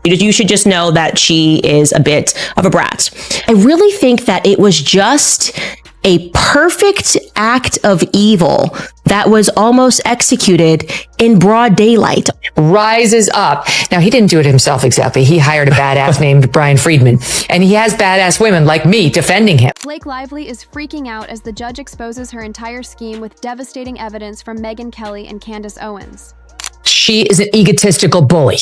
You should just know that she is a bit of a brat. I really think that it was just a perfect act of evil that was almost executed in broad daylight. Rises up. Now, he didn't do it himself exactly. He hired a badass named Brian Friedman, and he has badass women like me defending him. Blake Lively is freaking out as the judge exposes her entire scheme with devastating evidence from Megyn Kelly and Candace Owens. She is an egotistical bully.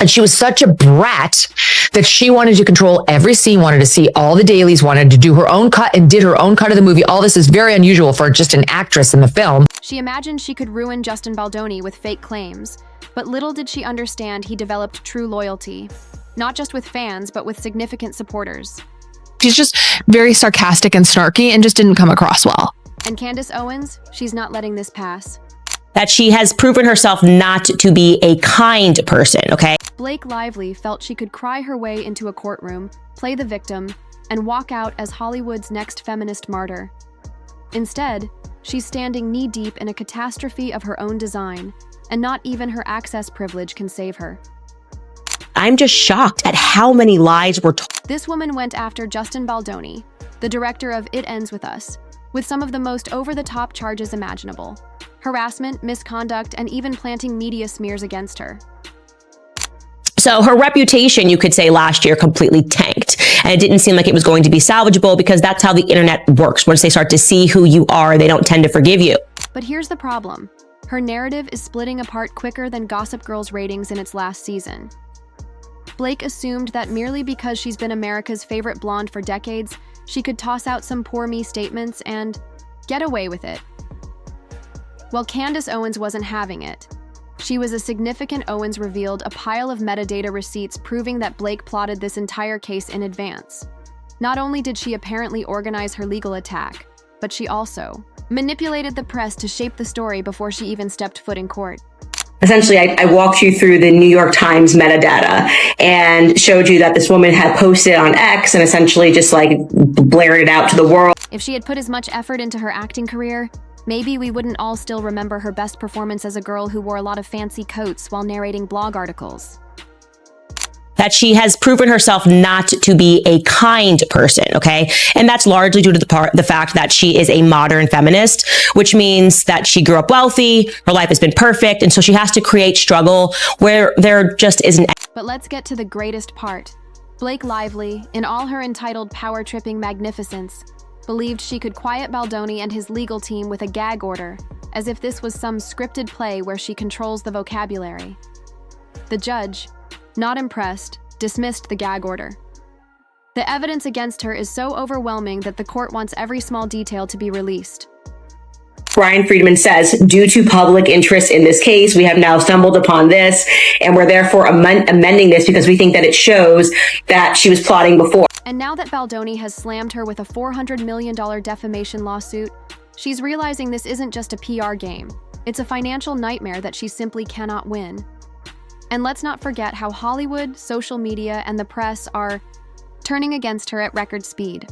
And she was such a brat that she wanted to control every scene, wanted to see all the dailies, wanted to do her own cut and did her own cut of the movie. All this is very unusual for just an actress in the film. She imagined she could ruin Justin Baldoni with fake claims, but little did she understand he developed true loyalty, not just with fans, but with significant supporters. She's just very sarcastic and snarky and just didn't come across well. And Candace Owens, she's not letting this pass. That she has proven herself not to be a kind person, okay? Blake Lively felt she could cry her way into a courtroom, play the victim, and walk out as Hollywood's next feminist martyr. Instead, she's standing knee-deep in a catastrophe of her own design, and not even her access privilege can save her. I'm just shocked at how many lies were told. This woman went after Justin Baldoni, the director of It Ends With Us, with some of the most over-the-top charges imaginable: harassment, misconduct, and even planting media smears against her. So her reputation, you could say, last year completely tanked. And it didn't seem like it was going to be salvageable because that's how the internet works. Once they start to see who you are, they don't tend to forgive you. But here's the problem. Her narrative is splitting apart quicker than Gossip Girl's ratings in its last season. Blake assumed that merely because she's been America's favorite blonde for decades, she could toss out some poor me statements and get away with it. Well, Candace Owens wasn't having it. She was a significant Owens revealed a pile of metadata receipts proving that Blake plotted this entire case in advance. Not only did she apparently organize her legal attack, but she also manipulated the press to shape the story before she even stepped foot in court. Essentially, I walked you through the New York Times metadata and showed you that this woman had posted on X and essentially just like blared it out to the world. If she had put as much effort into her acting career, maybe we wouldn't all still remember her best performance as a girl who wore a lot of fancy coats while narrating blog articles. That she has proven herself not to be a kind person, okay? And that's largely due to the fact that she is a modern feminist, which means that she grew up wealthy, her life has been perfect, and so she has to create struggle where there just isn't. But let's get to the greatest part. Blake Lively, in all her entitled power-tripping magnificence, believed she could quiet Baldoni and his legal team with a gag order, as if this was some scripted play where she controls the vocabulary. The judge, not impressed, dismissed the gag order. The evidence against her is so overwhelming that the court wants every small detail to be released. Brian Friedman says, due to public interest in this case, we have now stumbled upon this, and we're therefore amending this because we think that it shows that she was plotting before. And now that Baldoni has slammed her with a $400 million defamation lawsuit, she's realizing this isn't just a PR game. It's a financial nightmare that she simply cannot win. And let's not forget how Hollywood, social media, and the press are turning against her at record speed.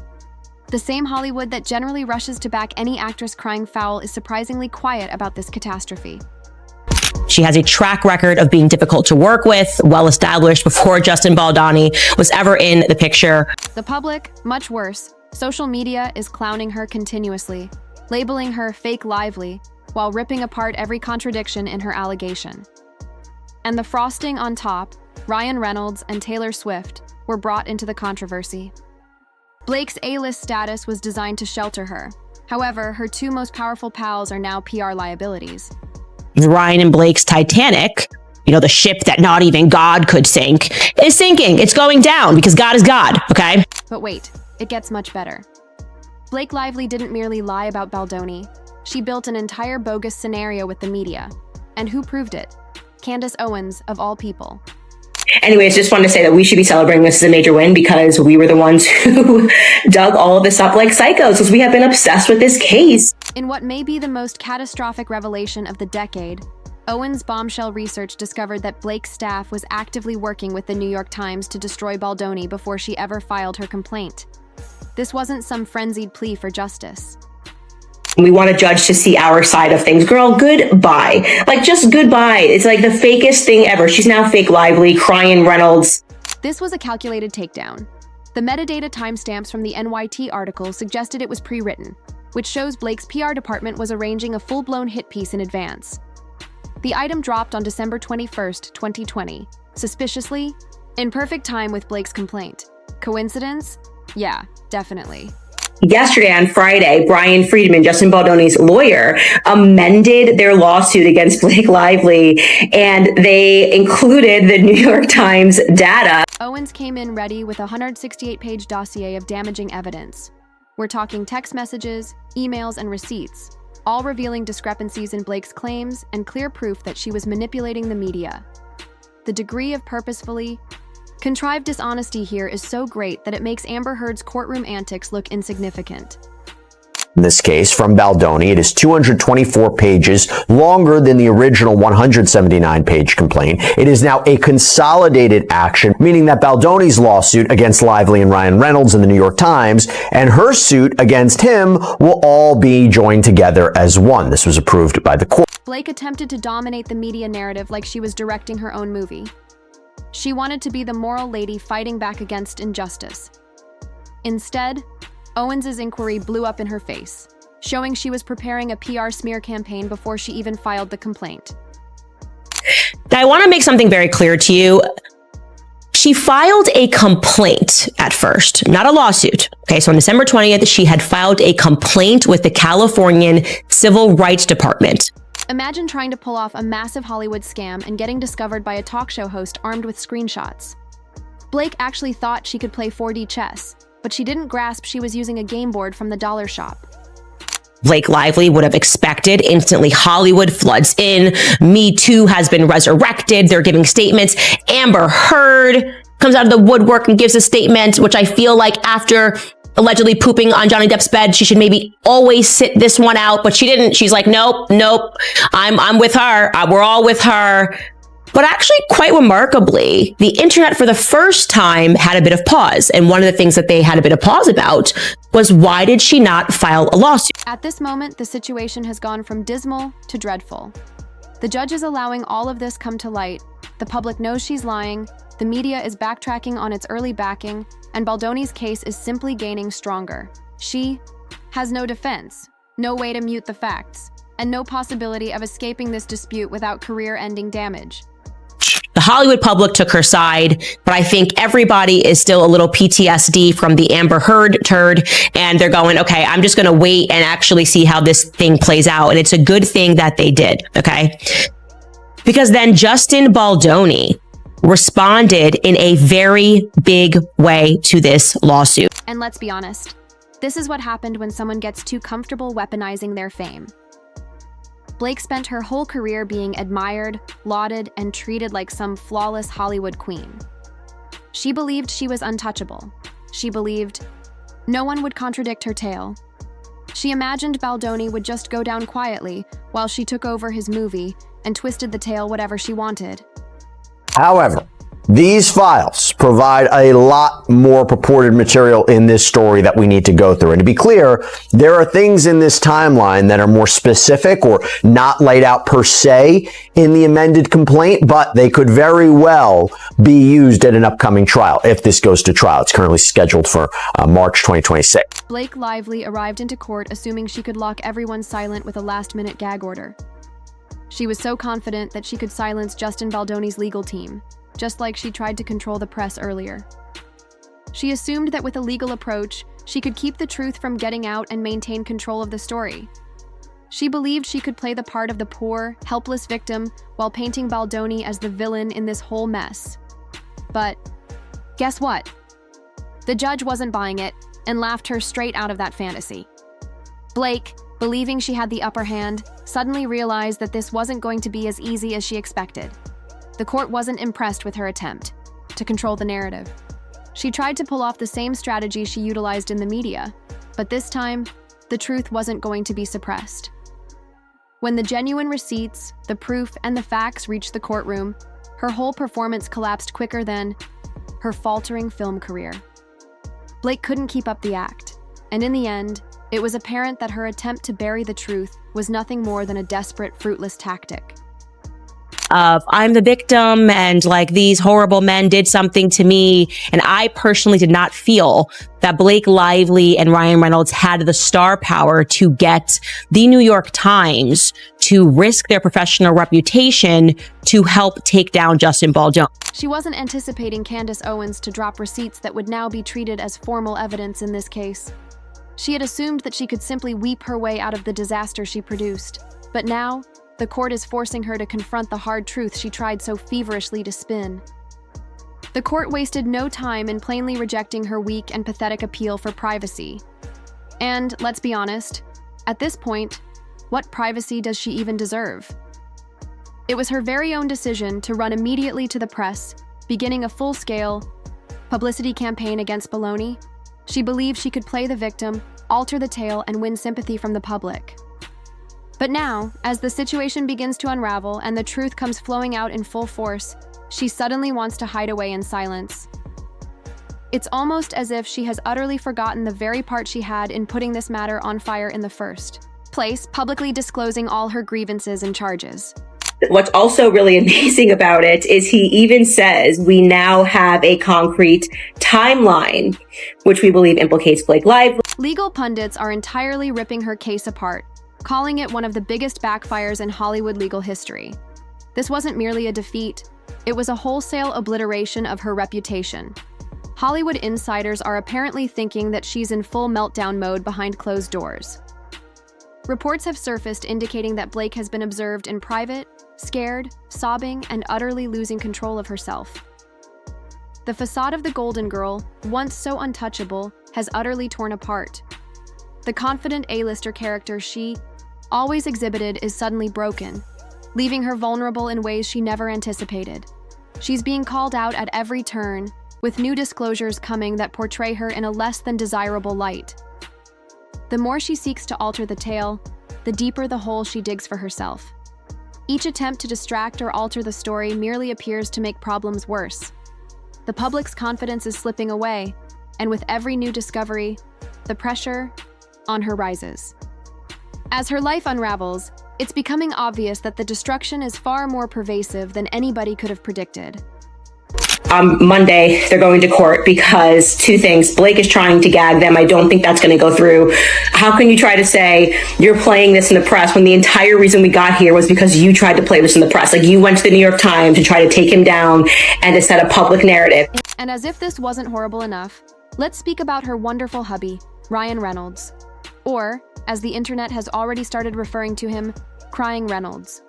The same Hollywood that generally rushes to back any actress crying foul is surprisingly quiet about this catastrophe. She has a track record of being difficult to work with, well established before Justin Baldoni was ever in the picture. The public, much worse, social media is clowning her continuously, labeling her fake lively, while ripping apart every contradiction in her allegation. And the frosting on top, Ryan Reynolds and Taylor Swift were brought into the controversy. Blake's A-list status was designed to shelter her. However, her two most powerful pals are now PR liabilities. Ryan and Blake's Titanic, the ship that not even God could sink, is sinking. It's going down because God is God, okay? But wait, it gets much better. Blake Lively didn't merely lie about Baldoni. She built an entire bogus scenario with the media. And who proved it? Candace Owens, of all people. Anyways, just wanted to say that we should be celebrating this as a major win because we were the ones who dug all of this up like psychos because we have been obsessed with this case. In what may be the most catastrophic revelation of the decade, Owens' bombshell research discovered that Blake's staff was actively working with the New York Times to destroy Baldoni before she ever filed her complaint. This wasn't some frenzied plea for justice. We want a judge to see our side of things. Girl, goodbye. Like, just goodbye. It's like the fakest thing ever. She's now fake lively, crying Reynolds. This was a calculated takedown. The metadata timestamps from the NYT article suggested it was pre-written, which shows Blake's PR department was arranging a full-blown hit piece in advance. The item dropped on December 21st, 2020, suspiciously, in perfect time with Blake's complaint. Coincidence? Yeah, definitely. Yesterday on Friday, Brian Friedman, Justin Baldoni's lawyer, amended their lawsuit against Blake Lively, and they included the New York Times data. Owens came in ready with a 168-page dossier of damaging evidence. We're talking text messages, emails, and receipts, all revealing discrepancies in Blake's claims and clear proof that she was manipulating the media. The degree of purposefully contrived dishonesty here is so great that it makes Amber Heard's courtroom antics look insignificant. In this case, from Baldoni, it is 224 pages longer than the original 179-page complaint. It is now a consolidated action, meaning that Baldoni's lawsuit against Lively and Ryan Reynolds in the New York Times and her suit against him will all be joined together as one. This was approved by the court. Blake attempted to dominate the media narrative like she was directing her own movie. She wanted to be the moral lady fighting back against injustice. Instead, Owens's inquiry blew up in her face, showing she was preparing a PR smear campaign before she even filed the complaint. Now, I want to make something very clear to you. She filed a complaint at first, not a lawsuit. Okay, so on December 20th, she had filed a complaint with the Californian Civil Rights Department. Imagine trying to pull off a massive Hollywood scam and getting discovered by a talk show host armed with screenshots. Blake actually thought she could play 4D chess, but she didn't grasp she was using a game board from the dollar shop. Blake Lively would have expected. Instantly, Hollywood floods in. Me Too has been resurrected. They're giving statements. Amber Heard comes out of the woodwork and gives a statement, which I feel like after allegedly pooping on Johnny Depp's bed, she should maybe always sit this one out, but she didn't. She's like, nope, I'm with her. We're all with her. But actually, quite remarkably, the internet for the first time had a bit of pause. And one of the things that they had a bit of pause about was, why did she not file a lawsuit? At this moment, the situation has gone from dismal to dreadful. The judge is allowing all of this come to light. The public knows she's lying. The media is backtracking on its early backing, and Baldoni's case is simply gaining stronger. She has no defense, no way to mute the facts, and no possibility of escaping this dispute without career-ending damage. The Hollywood public took her side, but I think everybody is still a little PTSD from the Amber Heard turd, and they're going, okay, I'm just going to wait and actually see how this thing plays out. And it's a good thing that they did, okay? Because then Justin Baldoni responded in a very big way to this lawsuit. And let's be honest, this is what happened when someone gets too comfortable weaponizing their fame. Blake spent her whole career being admired, lauded, and treated like some flawless Hollywood queen. She believed she was untouchable. She believed no one would contradict her tale. She imagined Baldoni would just go down quietly while she took over his movie and twisted the tale whatever she wanted. However, these files provide a lot more purported material in this story that we need to go through. And to be clear, there are things in this timeline that are more specific or not laid out per se in the amended complaint, but they could very well be used at an upcoming trial if this goes to trial. It's currently scheduled for March 2026. Blake Lively arrived into court assuming she could lock everyone silent with a last-minute gag order. She was so confident that she could silence Justin Baldoni's legal team, just like she tried to control the press earlier. She assumed that with a legal approach, she could keep the truth from getting out and maintain control of the story. She believed she could play the part of the poor, helpless victim while painting Baldoni as the villain in this whole mess. But guess what? The judge wasn't buying it and laughed her straight out of that fantasy. Blake, believing she had the upper hand, suddenly realized that this wasn't going to be as easy as she expected. The court wasn't impressed with her attempt to control the narrative. She tried to pull off the same strategy she utilized in the media, but this time, the truth wasn't going to be suppressed. When the genuine receipts, the proof, and the facts reached the courtroom, her whole performance collapsed quicker than her faltering film career. Blake couldn't keep up the act, and in the end, it was apparent that her attempt to bury the truth was nothing more than a desperate, fruitless tactic. of I'm the victim and like these horrible men did something to me. And I personally did not feel that Blake Lively and Ryan Reynolds had the star power to get the New York Times to risk their professional reputation to help take down Justin Baldoni. She wasn't anticipating Candace Owens to drop receipts that would now be treated as formal evidence in this case. She had assumed that she could simply weep her way out of the disaster she produced. But now, the court is forcing her to confront the hard truth she tried so feverishly to spin. The court wasted no time in plainly rejecting her weak and pathetic appeal for privacy. And, let's be honest, at this point, what privacy does she even deserve? It was her very own decision to run immediately to the press, beginning a full-scale publicity campaign against Baldoni. She believed she could play the victim, alter the tale, and win sympathy from the public. But now, as the situation begins to unravel and the truth comes flowing out in full force, she suddenly wants to hide away in silence. It's almost as if she has utterly forgotten the very part she had in putting this matter on fire in the first place, publicly disclosing all her grievances and charges. What's also really amazing about it is he even says we now have a concrete timeline, which we believe implicates Blake Lively. Legal pundits are entirely ripping her case apart, calling it one of the biggest backfires in Hollywood legal history. This wasn't merely a defeat, it was a wholesale obliteration of her reputation. Hollywood insiders are apparently thinking that she's in full meltdown mode behind closed doors. Reports have surfaced indicating that Blake has been observed in private, scared, sobbing, and utterly losing control of herself. The facade of the Golden Girl, once so untouchable, has utterly torn apart. The confident A-lister character she always exhibited is suddenly broken, leaving her vulnerable in ways she never anticipated. She's being called out at every turn, with new disclosures coming that portray her in a less than desirable light. The more she seeks to alter the tale, the deeper the hole she digs for herself. Each attempt to distract or alter the story merely appears to make problems worse. The public's confidence is slipping away, and with every new discovery, the pressure on her rises. As her life unravels, it's becoming obvious that the destruction is far more pervasive than anybody could have predicted. On Monday, they're going to court because two things. Blake is trying to gag them. I don't think that's going to go through. How can you try to say you're playing this in the press when the entire reason we got here was because you tried to play this in the press? Like, you went to the New York Times to try to take him down and to set a public narrative. And as if this wasn't horrible enough, let's speak about her wonderful hubby, Ryan Reynolds. Or, as the internet has already started referring to him, Crying Reynolds.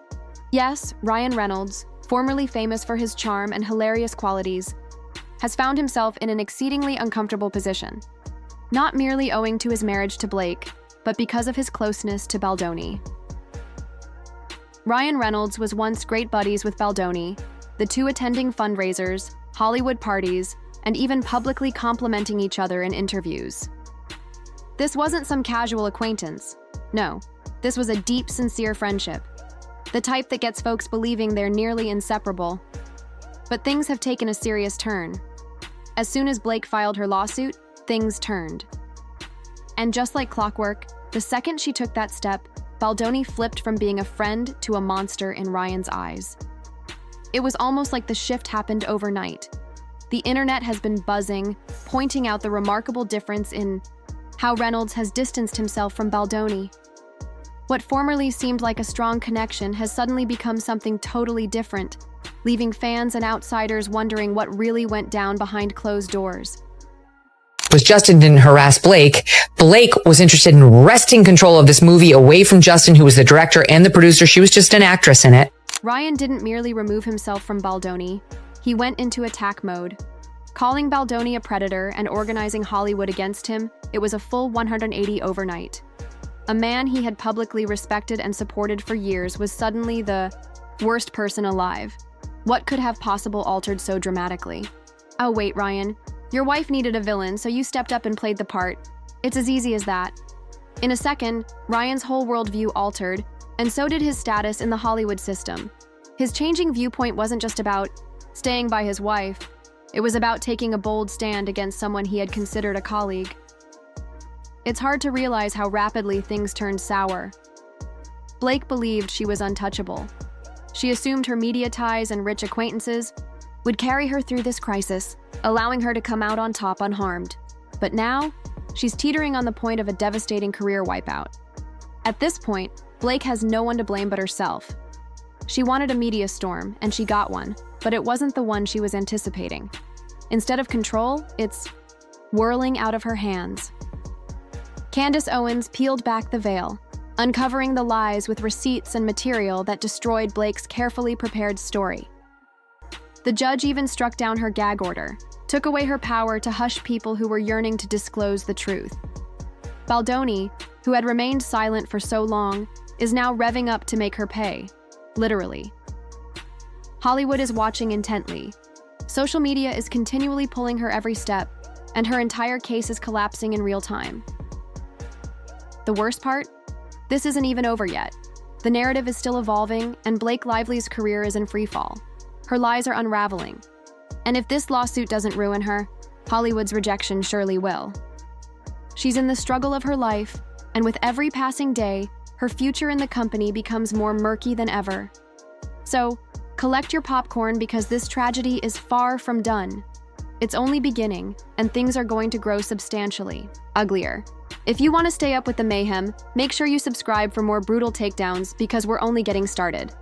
Yes, Ryan Reynolds, formerly famous for his charm and hilarious qualities, has found himself in an exceedingly uncomfortable position. Not merely owing to his marriage to Blake, but because of his closeness to Baldoni. Ryan Reynolds was once great buddies with Baldoni, the two attending fundraisers, Hollywood parties, and even publicly complimenting each other in interviews. This wasn't some casual acquaintance. No, this was a deep, sincere friendship. The type that gets folks believing they're nearly inseparable. But things have taken a serious turn. As soon as Blake filed her lawsuit, things turned. And just like clockwork, the second she took that step, Baldoni flipped from being a friend to a monster in Ryan's eyes. It was almost like the shift happened overnight. The internet has been buzzing, pointing out the remarkable difference in how Reynolds has distanced himself from Baldoni. What formerly seemed like a strong connection has suddenly become something totally different, leaving fans and outsiders wondering what really went down behind closed doors. Was Justin didn't harass Blake. Blake was interested in wresting control of this movie away from Justin, who was the director and the producer. She was just an actress in it. Ryan didn't merely remove himself from Baldoni, he went into attack mode. Calling Baldoni a predator and organizing Hollywood against him, it was a full 180 overnight. A man he had publicly respected and supported for years was suddenly the worst person alive. What could have possibly altered so dramatically? Oh wait, Ryan, your wife needed a villain, so you stepped up and played the part. It's as easy as that. In a second, Ryan's whole worldview altered, and so did his status in the Hollywood system. His changing viewpoint wasn't just about staying by his wife, it was about taking a bold stand against someone he had considered a colleague. It's hard to realize how rapidly things turned sour. Blake believed she was untouchable. She assumed her media ties and rich acquaintances would carry her through this crisis, allowing her to come out on top unharmed. But now, she's teetering on the point of a devastating career wipeout. At this point, Blake has no one to blame but herself. She wanted a media storm, and she got one, but it wasn't the one she was anticipating. Instead of control, it's whirling out of her hands. Candace Owens peeled back the veil, uncovering the lies with receipts and material that destroyed Blake's carefully prepared story. The judge even struck down her gag order, took away her power to hush people who were yearning to disclose the truth. Baldoni, who had remained silent for so long, is now revving up to make her pay, literally. Hollywood is watching intently. Social media is continually pulling her every step, and her entire case is collapsing in real time. The worst part? This isn't even over yet. The narrative is still evolving, and Blake Lively's career is in freefall. Her lies are unraveling. And if this lawsuit doesn't ruin her, Hollywood's rejection surely will. She's in the struggle of her life, and with every passing day, her future in the company becomes more murky than ever. So, collect your popcorn because this tragedy is far from done. It's only beginning, and things are going to grow substantially uglier. If you want to stay up with the mayhem, make sure you subscribe for more brutal takedowns because we're only getting started.